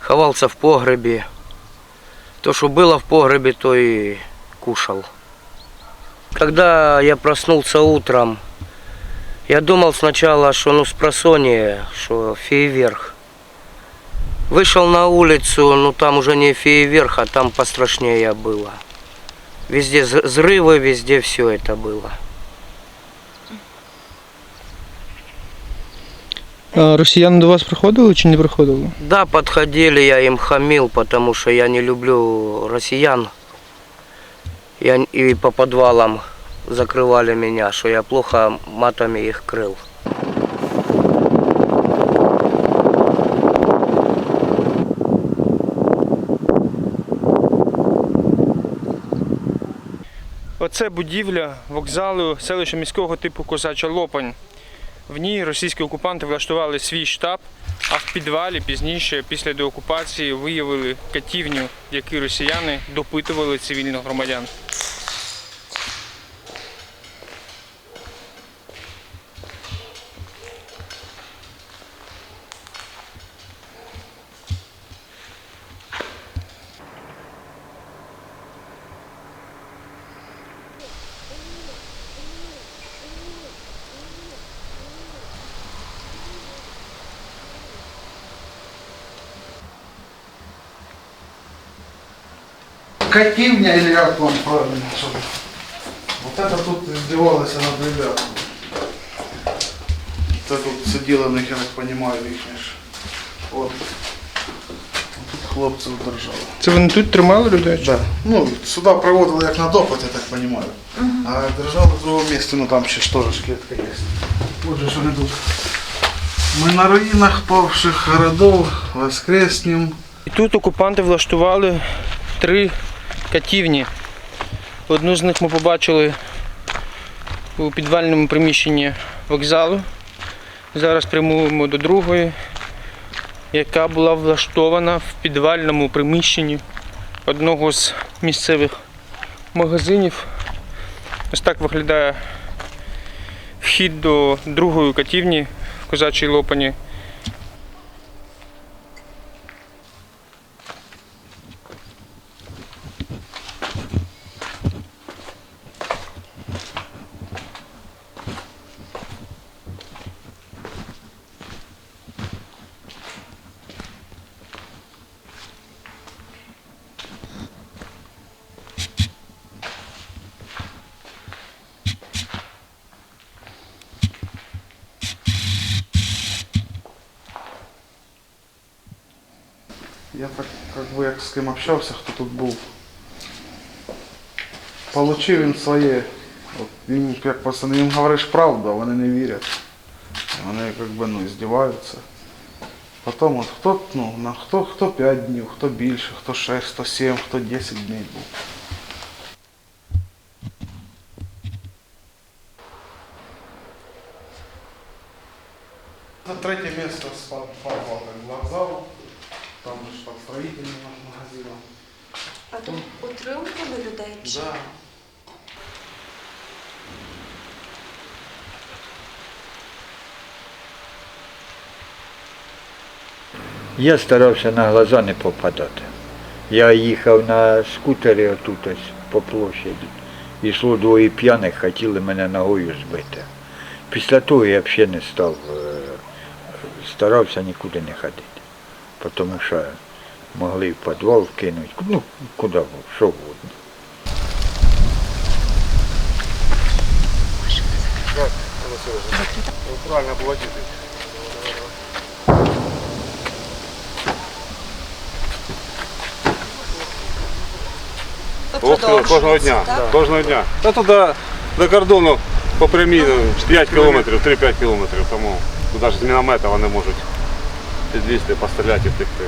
ховался в погребе. То, что было в погребе, то и кушал. Когда я проснулся утром, я думал сначала, что спросонья, что фейерверк. Вышел на улицу, там уже не фейерверк, а там пострашнее было. Везде взрывы, везде все это было. А росіяни до вас приходили чи не приходили? Да, подходили, я им хамил, потому что я не люблю россиян. И по подвалам закрывали меня, что я плохо матами их крыл. Оце будівля вокзалу селища міського типу Козача Лопань. В ній російські окупанти влаштували свій штаб, а в підвалі пізніше, після деокупації, виявили катівню, в якій росіяни допитували цивільних громадян. Кативня или как он правильно? Вот это тут издевалось над ребятами. Это тут сидела, я так понимаю, их. Вот. Тут хлопців держали. Це вони тут тримали людей? Да. Сюда проводили як на допит, я так понимаю. А держали в другому місці, там ще ж теж клетка є. Вот же вони тут. Ми на руїнах павших городов воскреснем. І тут окупанти влаштували 3 катівні. Одну з них ми побачили у підвальному приміщенні вокзалу. Зараз прямуємо до другої, яка була влаштована в підвальному приміщенні одного з місцевих магазинів. Ось так виглядає вхід до другої катівні в Козачій Лопані. Я так, як з ким общався, хто тут був. Получив він своє. Їм, як пацани, їм говориш правду, а вони не вірять. Вони здіваються. Потім хто 5 днів, хто більше, хто 6, хто 7, хто 10 днів був. Це 3-е місце спав вокзал. Там же под строительным магазином. А тут утримували людей? Да. Я старався на глаза не попадати. Я їхав на скутері отут ось по площаді. Йшло 2 п'яних, хотіли мене ногою збити. Після того я взагалі не став, старався нікуди не ходити. Тому що могли в підвал вкинути, куди, що угодно. Правильно було діти. Кожного дня. Кожного дня. Та туди до кордону по прямій 5 кілометрів, 3-5 кілометрів, тому туди ж з міномета вони можуть підлізти, постріляти і втекти.